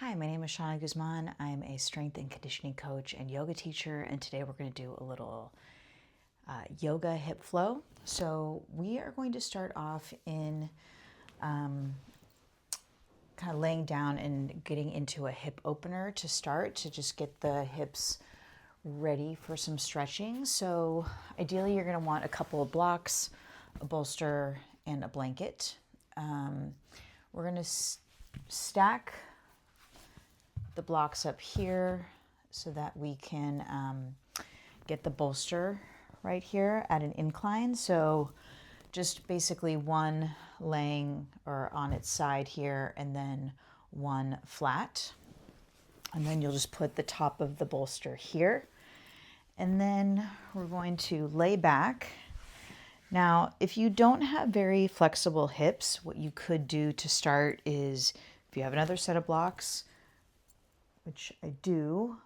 Hi, my name is Shauna Guzman. I'm a strength and conditioning coach and yoga teacher, and today we're going to do a little yoga hip flow. So we are going to start off in kind of laying down and getting into a hip opener to start, to just get the hips ready for some stretching. So ideally you're going to want a couple of blocks, a bolster, and a blanket. We're going to stack the blocks up here so that we can get the bolster right here at an incline. So just basically one laying or on its side here and then one flat. And then you'll just put the top of the bolster here. And then we're going to lay back. Now, if you don't have very flexible hips, what you could do to start is, if you have another set of blocks, which I do,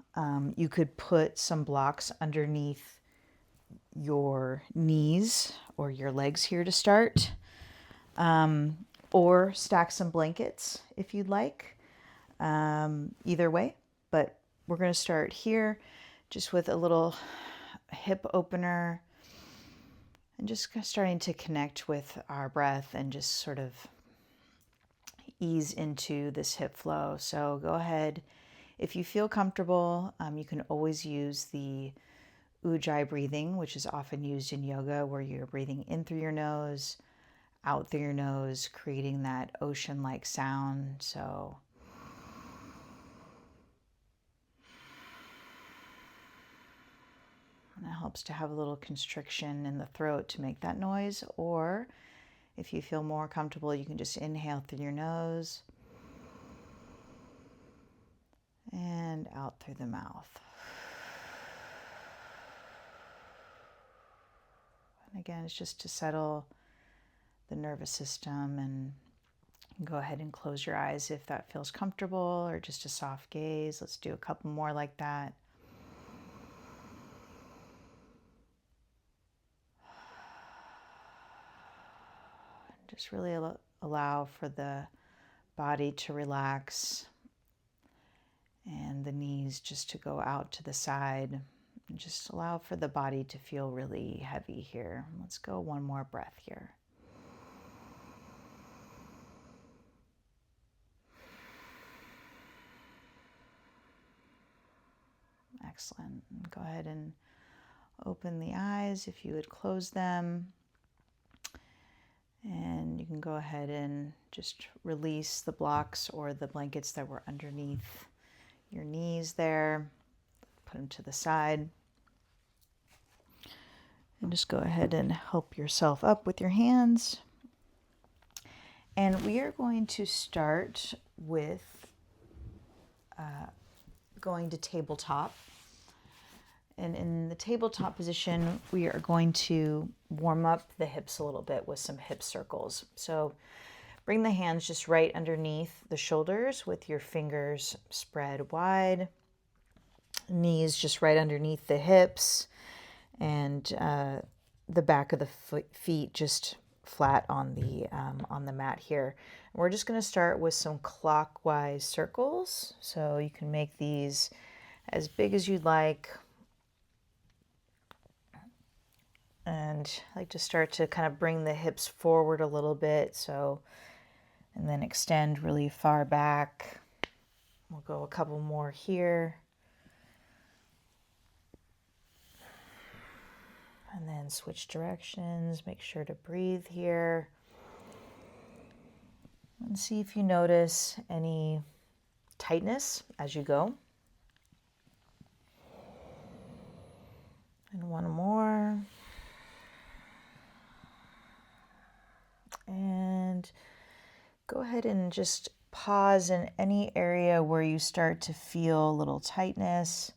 you could put some blocks underneath your knees or your legs here to start, or stack some blankets if you'd like, either way. But we're going to start here just with a little hip opener and just starting to connect with our breath and just sort of ease into this hip flow. So go ahead. If you feel comfortable, you can always use the Ujjayi breathing, which is often used in yoga, where you're breathing in through your nose, out through your nose, creating that ocean-like sound. So and it helps to have a little constriction in the throat to make that noise. Or if you feel more comfortable, you can just inhale through your nose and out through the mouth. And again, it's just to settle the nervous system, and go ahead and close your eyes if that feels comfortable, or just a soft gaze. Let's do a couple more like that. Just really allow for the body to relax and the knees just to go out to the side. And just allow for the body to feel really heavy here. Let's go one more breath here. Excellent. Go ahead and open the eyes if you would close them. And you can go ahead and just release the blocks or the blankets that were underneath your knees there. Put them to the side. And just go ahead and help yourself up with your hands. And we are going to start with going to tabletop. And in the tabletop position, we are going to warm up the hips a little bit with some hip circles. So bring the hands just right underneath the shoulders with your fingers spread wide. Knees just right underneath the hips, and the back of the feet just flat on the mat here. And we're just going to start with some clockwise circles. So you can make these as big as you'd like. And I like to start to kind of bring the hips forward a little bit. So, and then extend really far back. We'll go a couple more here. And then switch directions. Make sure to breathe here. And see if you notice any tightness as you go. And one more. And go ahead and just pause in any area where you start to feel a little tightness.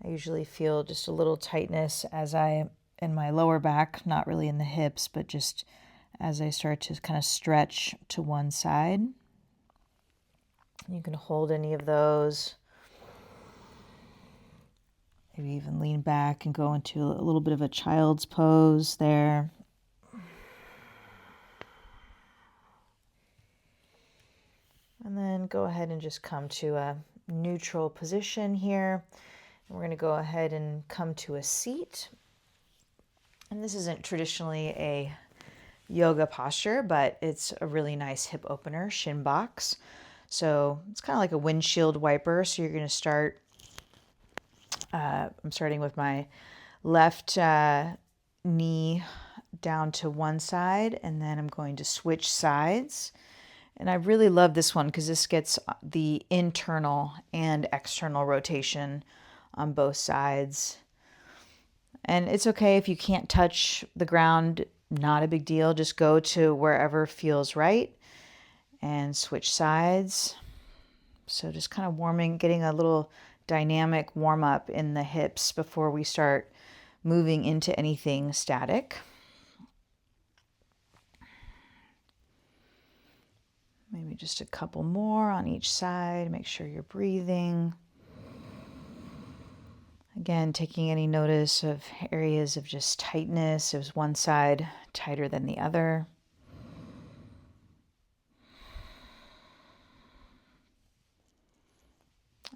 I usually feel just a little tightness in my lower back, not really in the hips, but just as I start to kind of stretch to one side. You can hold any of those. Maybe even lean back and go into a little bit of a child's pose there. And then go ahead and just come to a neutral position here. We're going to go ahead and come to a seat. And this isn't traditionally a yoga posture, but it's a really nice hip opener, shin box. So it's kind of like a windshield wiper. So you're going to start, I'm starting with my left knee down to one side, and then I'm going to switch sides. And I really love this one because this gets the internal and external rotation on both sides. And it's okay if you can't touch the ground, not a big deal. Just go to wherever feels right and switch sides. So just kind of warming, getting a little dynamic warm up in the hips before we start moving into anything static. Maybe just a couple more on each side. Make sure you're breathing. Again, taking any notice of areas of just tightness. Is one side tighter than the other?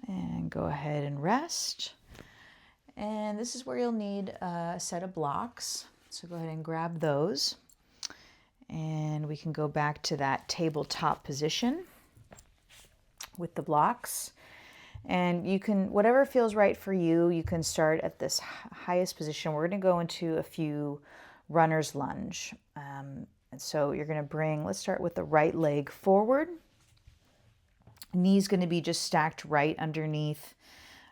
And go ahead and rest. And this is where you'll need a set of blocks. So go ahead and grab those. And we can go back to that tabletop position with the blocks. And you can, whatever feels right for you, you can start at this highest position. We're going to go into a few runner's lunge. And so you're going to bring, let's start with the right leg forward. Knee's going to be just stacked right underneath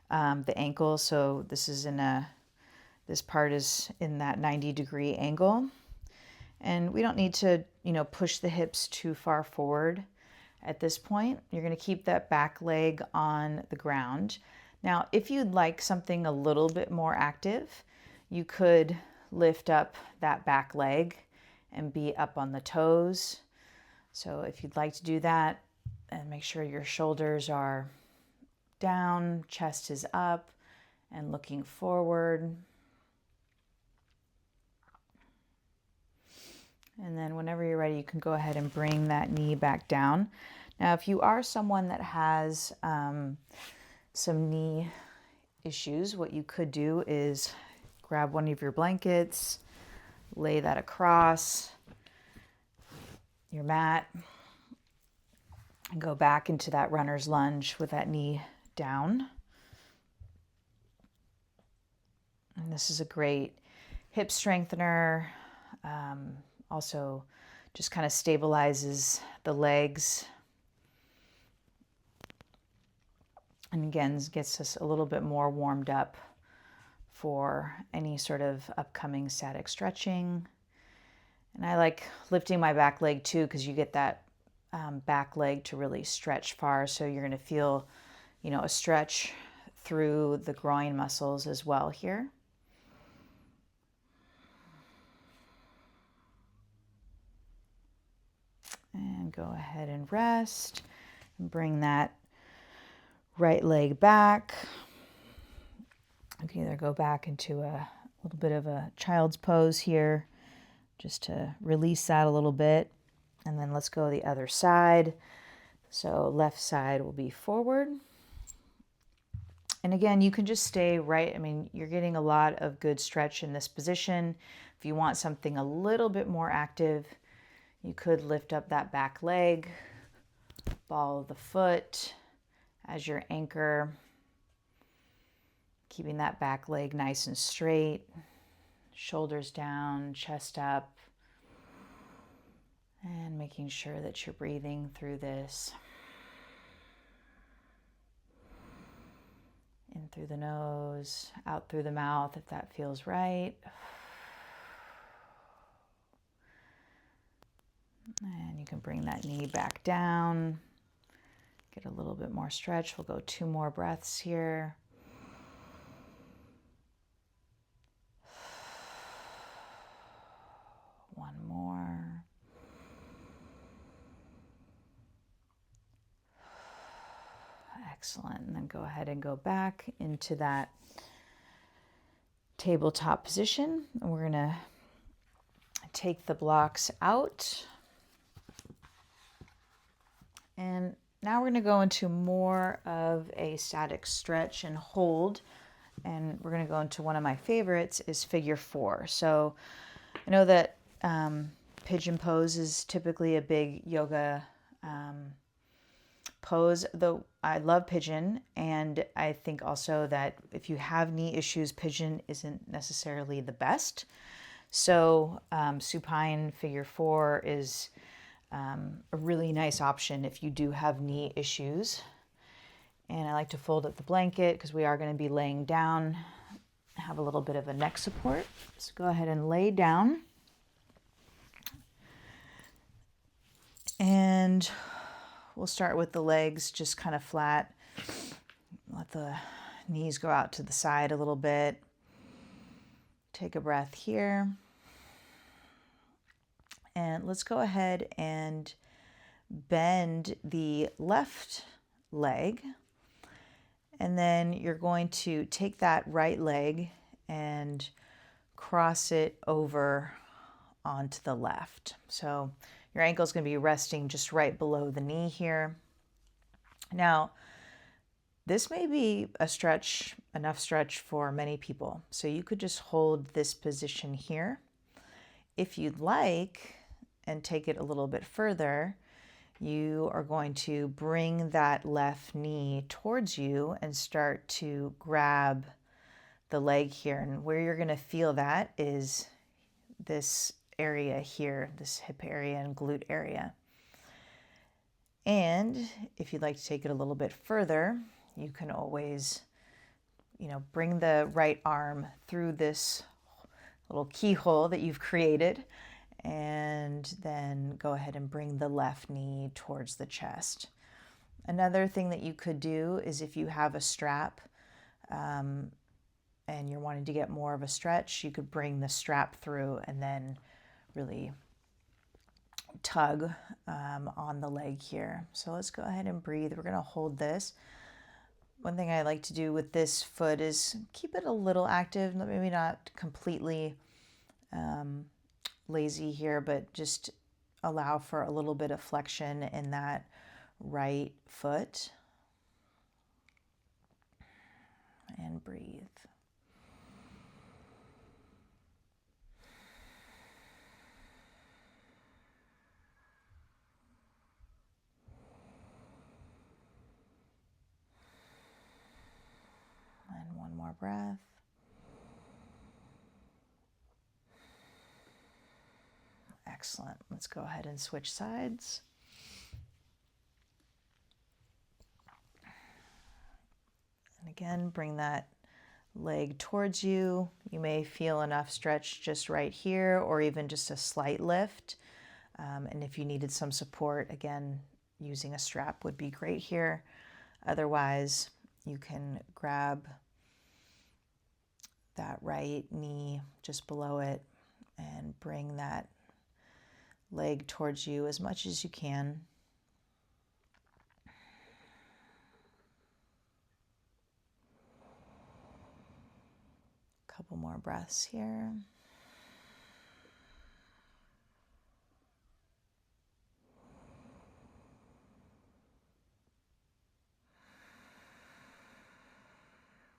the ankle. So this is this part is in that 90-degree angle. And we don't need to, push the hips too far forward. At this point, you're going to keep that back leg on the ground. Now, if you'd like something a little bit more active, you could lift up that back leg and be up on the toes. So if you'd like to do that, and make sure your shoulders are down, chest is up, and looking forward. And then whenever you're ready, you can go ahead and bring that knee back down. Now, if you are someone that has some knee issues, what you could do is grab one of your blankets, lay that across your mat, and go back into that runner's lunge with that knee down. And this is a great hip strengthener. Also just kind of stabilizes the legs. And again, gets us a little bit more warmed up for any sort of upcoming static stretching. And I like lifting my back leg too, because you get that back leg to really stretch far. So you're going to feel, a stretch through the groin muscles as well here. And go ahead and rest and bring that right leg back. You can either go back into a little bit of a child's pose here just to release that a little bit. And then let's go the other side. So left side will be forward. And again, you can just stay right. I mean, you're getting a lot of good stretch in this position. If you want something a little bit more active, you could lift up that back leg, ball of the foot as your anchor, keeping that back leg nice and straight, shoulders down, chest up, and making sure that you're breathing through this. In through the nose, out through the mouth if that feels right. And you can bring that knee back down. Get a little bit more stretch. We'll go 2 more breaths here. One more. Excellent. And then go ahead and go back into that tabletop position. And we're going to take the blocks out. And Now we're going to go into more of a static stretch and hold, and we're going to go into one of my favorites is figure 4. So I know that pigeon pose is typically a big yoga pose, though I love pigeon, and I think also that if you have knee issues, pigeon isn't necessarily the best. So supine figure 4 is a really nice option if you do have knee issues. And I like to fold up the blanket because we are going to be laying down, have a little bit of a neck support. So go ahead and lay down. And we'll start with the legs just kind of flat. Let the knees go out to the side a little bit. Take a breath here. And let's go ahead and bend the left leg. And then you're going to take that right leg and cross it over onto the left. So your ankle is going to be resting just right below the knee here. Now, this may be a stretch, enough stretch for many people. So you could just hold this position here. If you'd like, and take it a little bit further, you are going to bring that left knee towards you and start to grab the leg here. And where you're going to feel that is this area here, this hip area and glute area. And if you'd like to take it a little bit further, you can always, bring the right arm through this little keyhole that you've created, and then go ahead and bring the left knee towards the chest. Another thing that you could do is if you have a strap and you're wanting to get more of a stretch, you could bring the strap through and then really tug on the leg here. So let's go ahead and breathe. We're going to hold this. One thing I like to do with this foot is keep it a little active, maybe not completely lazy here, but just allow for a little bit of flexion in that right foot. And breathe. And one more breath. Excellent. Let's go ahead and switch sides. And again, bring that leg towards you. You may feel enough stretch just right here, or even just a slight lift. And if you needed some support, again, using a strap would be great here. Otherwise, you can grab that right knee just below it and bring that leg towards you as much as you can. A couple more breaths here.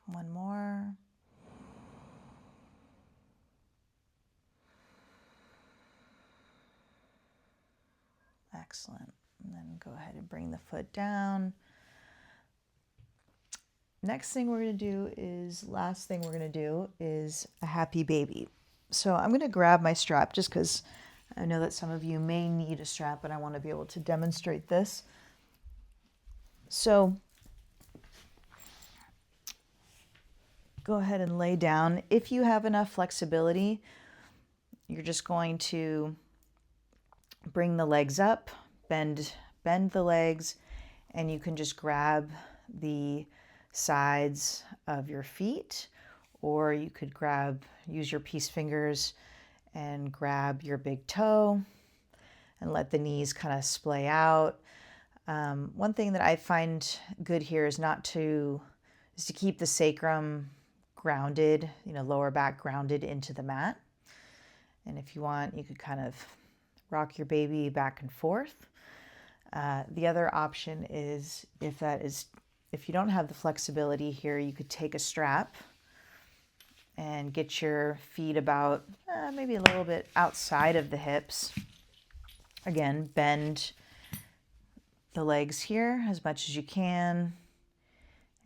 One more. Excellent. And then go ahead and bring the foot down. Next thing we're going to do is, last thing we're going to do is a happy baby. So I'm going to grab my strap just because I know that some of you may need a strap, and I want to be able to demonstrate this. So go ahead and lay down. If you have enough flexibility, you're just going to bring the legs up, bend the legs, and you can just grab the sides of your feet, or you could use your peace fingers and grab your big toe and let the knees kind of splay out. One thing that I find good here is to keep the sacrum grounded, lower back grounded into the mat. And if you want, you could kind of rock your baby back and forth. The other option is if you don't have the flexibility here, you could take a strap and get your feet about maybe a little bit outside of the hips. Again, bend the legs here as much as you can,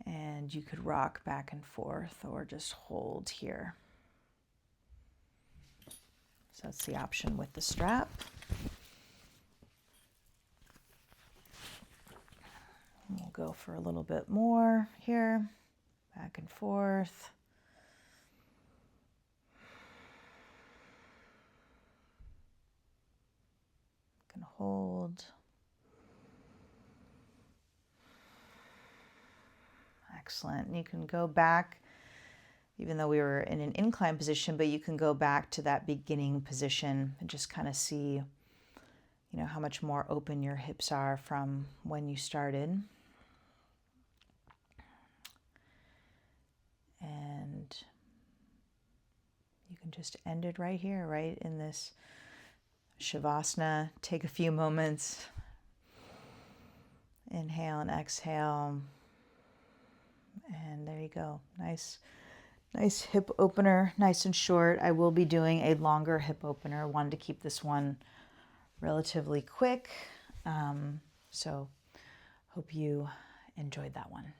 and you could rock back and forth or just hold here. So that's the option with the strap. We'll go for a little bit more here, back and forth. Can hold. Excellent. And you can go back, even though we were in an incline position, but you can go back to that beginning position and just kind of see, you know, how much more open your hips are from when you started. And you can just end it right here, right in this Shavasana. Take a few moments. Inhale and exhale. And there you go. Nice hip opener, nice and short. I will be doing a longer hip opener. Wanted to keep this one relatively quick. So hope you enjoyed that one.